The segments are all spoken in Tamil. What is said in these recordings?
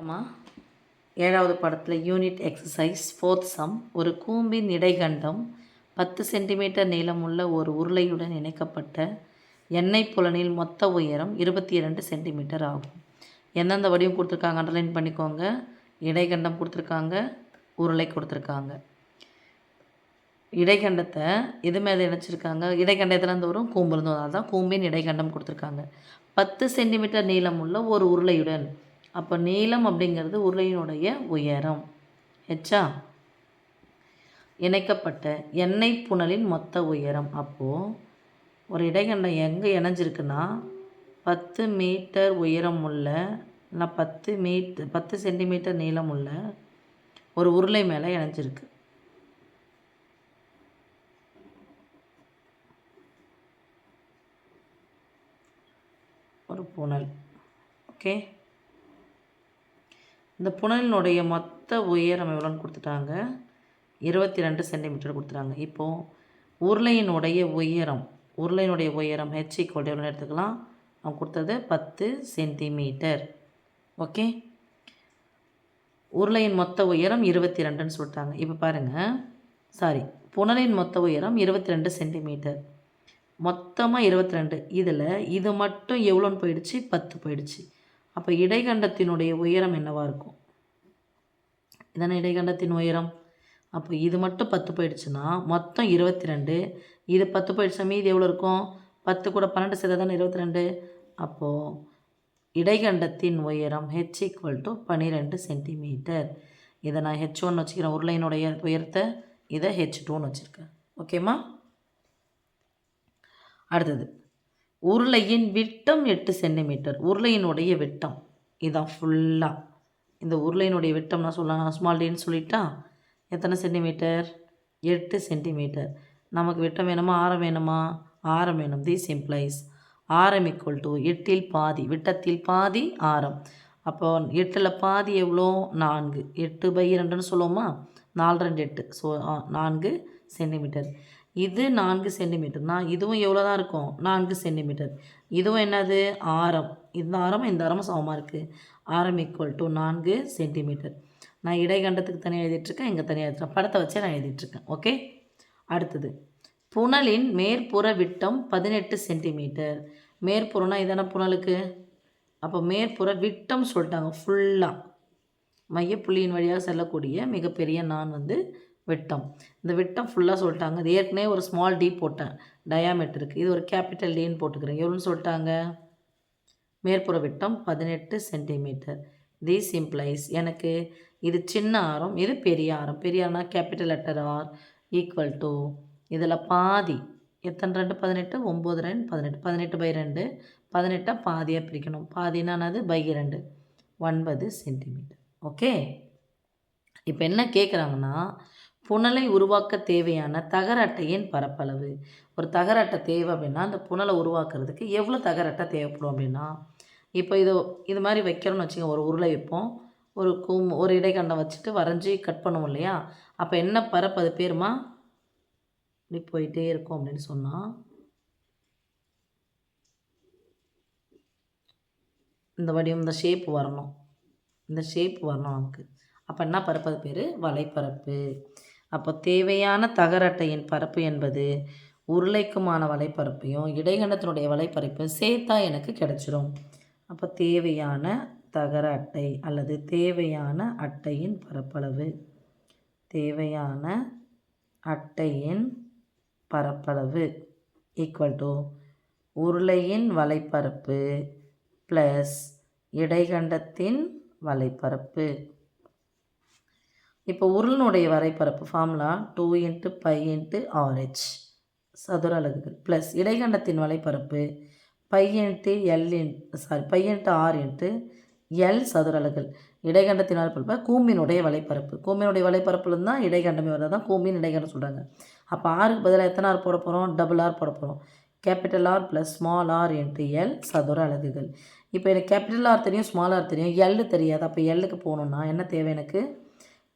நம்ம 7வது படத்தில் யூனிட் எக்ஸசைஸ் 4th சம். ஒரு கூம்பின் இடைகண்டம் 10 சென்டிமீட்டர் நீளமுள்ள ஒரு உருளையுடன் இணைக்கப்பட்ட எண்ணெய் புலனில் மொத்த உயரம் 22 சென்டிமீட்டர் ஆகும். எந்தெந்த வடிவம் கொடுத்துருக்காங்க அண்டர்லைன் பண்ணிக்கோங்க. இடைகண்டம் கொடுத்துருக்காங்க, உருளை கொடுத்துருக்காங்க. இடைகண்டத்தை எது மேலே இணைச்சிருக்காங்க? இடைகண்டத்துலேருந்து வரும், கூம்புலேருந்து வரும். அதுதான் கூம்பின் இடைகண்டம் கொடுத்துருக்காங்க. 10 சென்டிமீட்டர் நீளமுள்ள ஒரு உருளையுடன், அப்போ நீளம் அப்படிங்கிறது உருளையினுடைய உயரம் ஹெச்சா, இணைக்கப்பட்ட எண்ணெய் புனலின் மொத்த உயரம். அப்போது ஒரு இடைகண்டம் எங்கே இணைஞ்சிருக்குன்னா 10 மீட்டர் உயரம் உள்ள, இல்லை 10 சென்டிமீட்டர் நீளம் உள்ள ஒரு உருளை மேலே இணைஞ்சிருக்கு. ஒரு புனல். ஓகே, இந்த புனலினுடைய மொத்த உயரம் எவ்வளோன்னு கொடுத்துட்டாங்க? 22 சென்டிமீட்டர் கொடுத்துட்டாங்க. இப்போது உருளையினுடைய உயரம் ஹெச் ஈக்குவல் எவ்வளோன்னு எடுத்துக்கலாம். அவங்க கொடுத்தது 10 சென்டிமீட்டர். ஓகே, உருளையின் மொத்த உயரம் 22ன்னு சொல்லிட்டாங்க. இப்போ பாருங்கள், புனலின் மொத்த உயரம் 22 சென்டிமீட்டர், மொத்தமாக 22. இதில் இது மட்டும் எவ்வளோன்னு போயிடுச்சு? 10 போயிடுச்சு. அப்போ இடைகண்டத்தினுடைய உயரம் என்னவாக இருக்கும்? இதானே இடைகண்டத்தின் உயரம். அப்போ இது மட்டும் 10 போயிடுச்சுன்னா மொத்தம் 22, இது 10 போயிடுச்சா மீதி எவ்வளோ இருக்கும்? 10 கூட 12 சேர்த்தா தானே 22. அப்போது இடைகண்டத்தின் உயரம் ஹெச் ஈக்குவல் டு 12 சென்டிமீட்டர். இதை நான் H1 வச்சுக்கிறேன், உருளையினுடைய உயரத்தை. இதை H2ன்னு வச்சுருக்கேன். ஓகேம்மா. அடுத்தது, உருளையின் விட்டம் 8 சென்டிமீட்டர். உருளையினுடைய விட்டம் இதான் ஃபுல்லாக. இந்த உருளையினுடைய விட்டம் நான் சொல்லலாம், ஸ்மால் டின்னு சொல்லிட்டா. எத்தனை சென்டிமீட்டர்? 8 சென்டிமீட்டர். நமக்கு விட்டம் வேணுமா, ஆரம் வேணுமா? ஆரம் வேணும். திஸ் இம்ப்ளைஸ் ஆரம் ஈக்குவல் டு 8இல் பாதி, விட்டத்தில் பாதி ஆரம். அப்போ 8ல் பாதி எவ்வளோ? 4. 8/2ன்னு சொல்லுவோமா? 4 2 8. So 4 centimetre. இது 4 சென்டிமீட்டர்னா இதுவும் எவ்வளோ தான் இருக்கும்? 4 சென்டிமீட்டர். இதுவும் என்னது? ஆரம். இந்த ஆரமும் சமமாக இருக்குது. ஆரம் ஈக்குவல் டு 4 சென்டிமீட்டர். நான் இடைகண்டத்துக்கு தனியாக எழுதிட்டுருக்கேன், இங்கே தனியாக எழுதிட்டுருக்கேன், படத்தை வச்சே நான் எழுதிட்டுருக்கேன். ஓகே. அடுத்தது, புனலின் மேற்புற விட்டம் 18 சென்டிமீட்டர். மேற்புறம்னா இதான புனலுக்கு. அப்போ மேற்புற விட்டம் சொல்லிட்டாங்க. ஃபுல்லாக மையப்புள்ளியின் வழியாக செல்லக்கூடிய மிகப்பெரிய விட்டம். இந்த விட்டம் ஃபுல்லாக சொல்லிட்டாங்க. அது ஏற்கனவே ஒரு ஸ்மால் டி போட்டேன், டயாமீட்டருக்கு. இது ஒரு கேபிட்டல் டின்னு போட்டுக்கிறேன். எவ்வளோன்னு சொல்லிட்டாங்க? மேற்புற விட்டம் 18 சென்டிமீட்டர். திஸ் இம்ப்ளைஸ் எனக்கு இது சின்ன ஆரம், இது பெரிய ஆரம். பெரிய ஆரம்னா capital letter R equal to, இதில் பாதி எத்தனை 2 18, 9 2 18, 18/2. 18 பாதியாக பிரிக்கணும். பாதினானது /2, 9 சென்டிமீட்டர். ஓகே. இப்போ என்ன கேட்குறாங்கன்னா, புனலை உருவாக்க தேவையான தகர அட்டையின் பரப்பளவு. ஒரு தகர அட்டை தேவை அப்படின்னா அந்த புனலை உருவாக்குறதுக்கு எவ்வளோ தகர அட்டை தேவைப்படும் அப்படின்னா, இப்போ இது மாதிரி வைக்கிறோன்னு வச்சுக்கோங்க. ஒரு உருளை வைப்போம், ஒரு இடைக்கண்டம் வச்சுட்டு வரைஞ்சி கட் பண்ணுவோம் இல்லையா? அப்போ என்ன பரப்பு? அது பேருமா இப்படி போயிட்டே இருக்கும் அப்படின்னு சொன்னால், இந்த வடிவம், இந்த ஷேப் வரணும், நமக்கு. அப்போ என்ன பரப்பு? அது பேர் வலைப்பரப்பு. அப்போ தேவையான தகர அட்டையின் பரப்பு என்பது உருளைக்குமான வலைப்பரப்பையும் இடைகண்டத்தினுடைய வலைப்பரப்பையும் சேர்த்தா எனக்கு கிடைச்சிரும். அப்போ தேவையான தகர அட்டை அல்லது தேவையான அட்டையின் பரப்பளவு, ஈக்குவல் டு உருளையின் வலைப்பரப்பு ப்ளஸ் இடைகண்டத்தின் வலைப்பரப்பு. இப்போ உருளினுடைய வரைப்பரப்பு ஃபார்முலா 2 × π × RH சதுர அலகுகள் ப்ளஸ் இடைகண்டத்தின் வலைப்பரப்பு π × R × L சதுர அலகுகள். இடைகண்டத்தின் வலைப்பரப்பு கூம்பினுடைய வலைப்பரப்புல தான் இடைகண்டமே வருது, தான் கூம்பின் இடைகண்டம் சொல்கிறாங்க. அப்போ ஆருக்கு பதிலாக எத்தனை ஆர் போட போகிறோம்? டபுள் போட போகிறோம். Capital R + small r × L சதுர அலகுகள். இப்போ எனக்கு கேபிட்டல் R தெரியும், ஸ்மால் r தெரியும், L தெரியாது. அப்போ Lக்கு போகணுன்னா என்ன தேவை? எனக்கு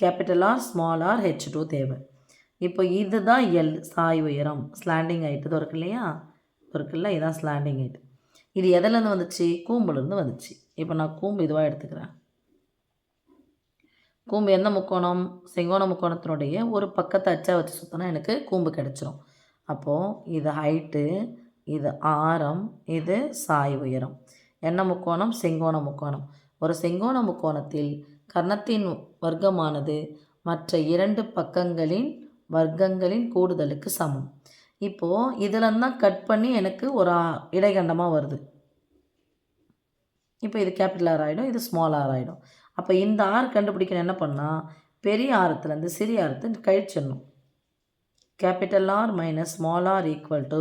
capital R small r H2 தேவை. இப்போ இதுதான் L சாய் உயரம், ஸ்லாண்டிங் ஹைட். இது இருக்குல்ல, இதுதான் ஸ்லாண்டிங் ஹைட். இது எதிலேருந்து வந்துச்சு? கூம்புலேருந்து வந்துச்சு. இப்போ நான் கூம்பு இதுவாக எடுத்துக்கிறேன். கூம்பு எந்த முக்கோணம்? செங்கோண முக்கோணத்தினுடைய ஒரு பக்கத்தை அச்சா வச்சு சுற்றினா எனக்கு கூம்பு கிடச்சிரும். அப்போது இது ஹைட்டு, இது ஆரம், இது சாய் உயரம். என்ன முக்கோணம்? செங்கோண முக்கோணம். ஒரு செங்கோண முக்கோணத்தில் கர்ணத்தின் வர்க்கமானது மற்ற 2 பக்கங்களின் வர்க்கங்களின் கூடுதலுக்கு சமம். இப்போது இதில் தான் கட் பண்ணி எனக்கு ஒரு இடைகண்டமாக வருது. இப்போ இது கேபிட்டல் ஆர் ஆகிடும், இது ஸ்மால் ஆர் ஆகிடும். அப்போ இந்த ஆர் கண்டுபிடிக்கணும் என்ன பண்ணால், பெரிய ஆரத்துலேருந்து சிறிய ஆரத்தை கழிச்சிடணும். Capital R minus small R equal to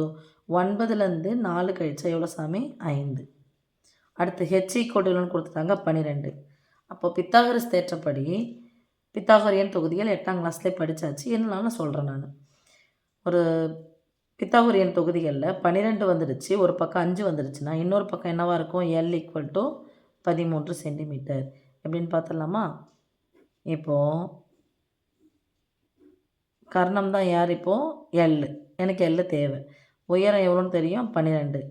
9லேருந்து 4 கழிச்சா எவ்வளோ சாமி? 5. அடுத்து ஹெச் ஈக்குவல் டு கொடுத்துட்டாங்க 12. அப்போ பித்தாகரஸ் தேற்றப்படி பித்தாகரியன் தொகுதிகள் 8ஆம் கிளாஸ்லேயே படித்தாச்சு. என்னனாலும் சொல்கிறேன் நான். ஒரு பித்தாகரியன் தொகுதிகளில் 12 வந்துடுச்சு, ஒரு பக்கம் 5 வந்துடுச்சுன்னா இன்னொரு பக்கம் என்னவாக இருக்கும்? L equal to 13 centimetre. எப்படின்னு பார்த்துடலாமா? இப்போது கர்ணம் தான் யார்? இப்போது எல். எனக்கு எல் தேவை. உயரம் எவ்வளோன்னு தெரியும்? 12.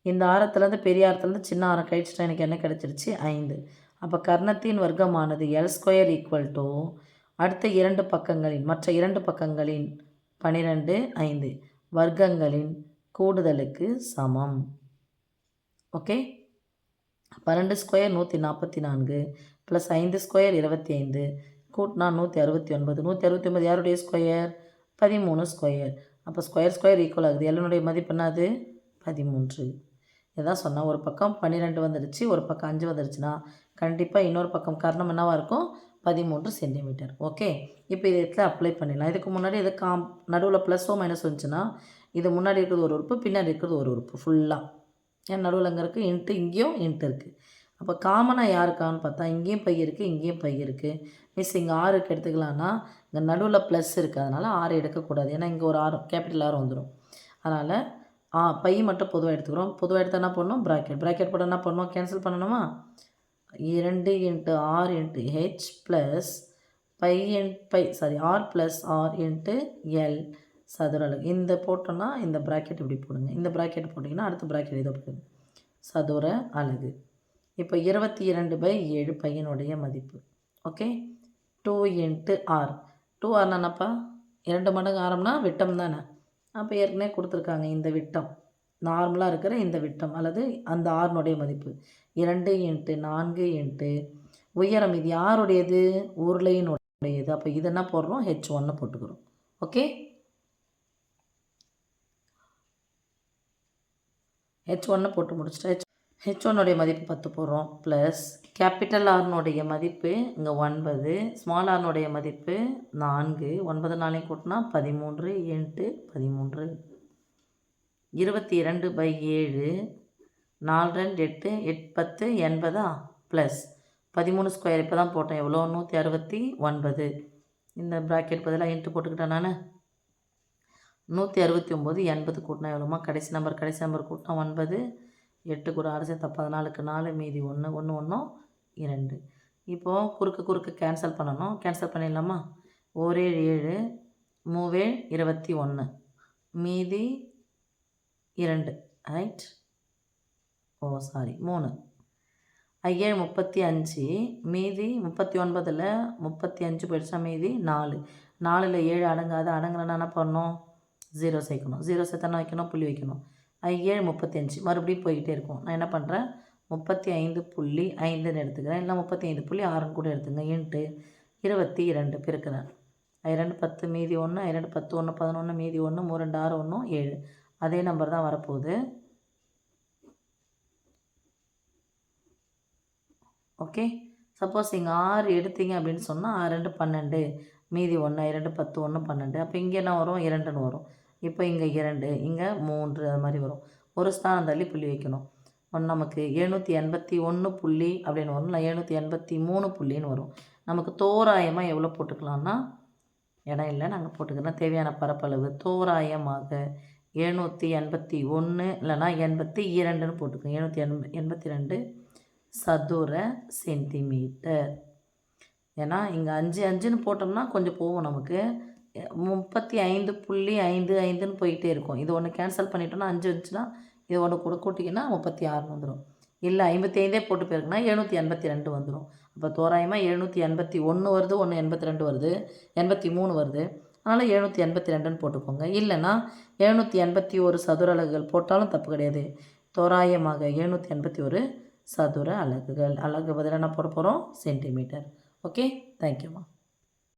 இந்த ஆரத்துலேருந்து பெரிய ஆரத்துலேருந்து சின்ன ஆரம் கழிச்சிட்டா எனக்கு என்ன கிடச்சிருச்சு? 5. அப்போ கர்ணத்தின் வர்க்கமானது எல் ஸ்கொயர் ஈக்குவல் டு அடுத்த 2 பக்கங்களின் மற்ற 2 பக்கங்களின் 12, 5 வர்க்கங்களின் கூடுதலுக்கு சமம். ஓகே. 12 ஸ்கொயர் 144 ப்ளஸ் 5 ஸ்கொயர் 25 கூட்டினா 169. 169 யாருடைய ஸ்கொயர்? 13 ஸ்கொயர். அப்போ ஸ்கொயர் ஸ்கொயர் ஈக்குவல் ஆகுது. எல்லனுடைய மதிப்பு என்னது? 13. இதான் சொன்னால் ஒரு பக்கம் 12 வந்துடுச்சு, ஒரு பக்கம் 5 வந்துடுச்சுன்னா கண்டிப்பாக இன்னொரு பக்கம் கர்ணம் என்னவாக இருக்கும்? 13 சென்டிமீட்டர். ஓகே. இப்போ இதை இடத்துல அப்ளை பண்ணிடலாம். இதுக்கு முன்னாடி இது நடுவில் ப்ளஸ்ஸோ மைனஸ் வந்துச்சுன்னா இது முன்னாடி இருக்கிறது ஒரு உறுப்பு, பின்னாடி இருக்கிறது ஒரு உறுப்பு ஃபுல்லாக. ஏன் நடுவில் அங்கே இருக்குது இன்ட்டு, இங்கேயும் இன்ட்டு இருக்குது. அப்போ காமனாக யாருக்கான்னு பார்த்தா இங்கேயும் பை இருக்குது, இங்கேயும் பை இருக்குது. மிஸ் இங்கே 6க்கு எடுத்துக்கலான்னா இங்கே நடுவில் ப்ளஸ் இருக்குது, அதனால் 6 எடுக்கக்கூடாது. ஏன்னா இங்கே ஒரு ஆர் கேபிட்டல் ஆர் வந்துடும். அதனால் பை மட்டும் பொதுவாக எடுத்துக்கிறோம். பொதுவாக எடுத்து என்ன பண்ணணும்? ப்ராக்கெட் போட்டு என்ன பண்ணணும்? கேன்சல் பண்ணணுமா? 2 × r × h plus r plus r × l சதுர அலகு. இந்த போட்டோன்னா இந்த ப்ராக்கெட் இப்படி போடுங்க. இந்த ப்ராக்கெட் போட்டிங்கன்னா அடுத்த ப்ராக்கெட் இதை போடுங்க. சதுர அலகு. இப்போ 22/7 பையனுடைய மதிப்பு. ஓகே. 2 × r. 2r என்னப்பா? 2 மடங்கு ஆரம்னா விட்டம் தானே. அப்போ ஏற்கனவே கொடுத்துருக்காங்க இந்த விட்டம், நார்மலாக இருக்கிற இந்த விட்டம் அல்லது அந்த ஆறுனுடைய மதிப்பு 2 × 4 × உயரம். இது யாருடையது? உருளையினுடையது. அப்போ இது என்ன போடுறோம்? h1 போட்டுக்கிறோம். ஓகே. h1 போட்டு முடிச்சுட்டு h1 மதிப்பு 10 போடுறோம். ப்ளஸ் கேபிட்டல் ஆர்னுடைய மதிப்பு இங்கே 9, ஸ்மால் ஆர்னுடைய மதிப்பு 4. 9 4 கூட்டினா 13 × 13. 22/7 4 2 8 8 10 80 ப்ளஸ் 13 ஸ்கொயர் இப்போ தான் போட்டேன். எவ்வளோ? 169. இந்த ப்ராக்கெட் பதிலாக இன்ட்டு போட்டுக்கிட்டேன் நான். 169 80 கூட்டினா எவ்வளோமா? கடைசி நம்பர் கூட்டினா 9. 8 கூட 6 சேர்த்தா 14க்கு 4 மீதி 1 1 1 2. இப்போது குறுக்கு கேன்சல் பண்ணணும். கேன்சல் பண்ணிடலாமா? 1 7 3 21 மீதி 2 ரைட். 3 5 35 மீதி 39ல் 35 போயிடுச்சா? மீதி 4. 4ல் 7 அடங்காது. அடங்கலைன்னா என்ன பண்ணணும்? 0 சேர்க்கணும். 0 சேர்த்தா வைக்கணும், புள்ளி வைக்கணும். 5 35 மறுபடியும் போய்கிட்டே இருக்கும். நான் என்ன பண்ணுறேன்? 35.5ன்னு எடுத்துக்கிறேன். இல்லை 35.6ன்னு கூட எடுத்துங்க. இன்ட்டு 22 பெருக்கிறேன். 2 10 மீதி 1, 2 10 1 11 மீதி 1 3 2 6 1 7. அதே நம்பர் தான் வரப்போகுது. ஓகே. சப்போஸ் இங்கே 6 எடுத்தீங்க அப்படின்னு சொன்னால் 6 2 12 மீதி 1 2 10 1 12. அப்போ இங்கே என்ன வரும்? 2ன்னு வரும். இப்போ இங்கே 2 இங்கே 3 அது மாதிரி வரும். ஒரு ஸ்தானம் தள்ளி புள்ளி வைக்கணும். நமக்கு 781 புள்ளி அப்படின்னு வரும். இல்லை 783 புள்ளின்னு வரும். நமக்கு தோராயமாக எவ்வளோ போட்டுக்கலாம்னா இடம் இல்லை, நாங்கள் போட்டுக்கிறோம். தேவையான பரப்பளவு தோராயமாக 781 இல்லைனா 82ன்னு போட்டுக்கோங்க. 782 சதுர சென்டிமீட்டர். ஏன்னா இங்கே 5 5ன்னு போட்டோம்னா கொஞ்சம் போகும். நமக்கு 35.55ன்னு போயிட்டே இருக்கும். இது ஒன்று கேன்சல் பண்ணிட்டோம்னா 5 வந்துச்சுன்னா இது ஒன்று கூட கூட்டிங்கன்னா 36 வந்துடும். இல்லை 55 போட்டு போயிருக்குன்னா 782 வந்துடும். அப்போ தோராயமாக 781 வருது, ஒன்று 82 வருது, 83 வருது. அதனால் 782ன்னு போட்டுக்கோங்க. இல்லைன்னா 781 சதுர அலகுகள் போட்டாலும் தப்பு கிடையாது. தோராயமாக 781 சதுர அலகுகள். அலகு பதிலாக என்ன போட போகிறோம்? சென்டிமீட்டர். ஓகே, தேங்க்யூம்மா.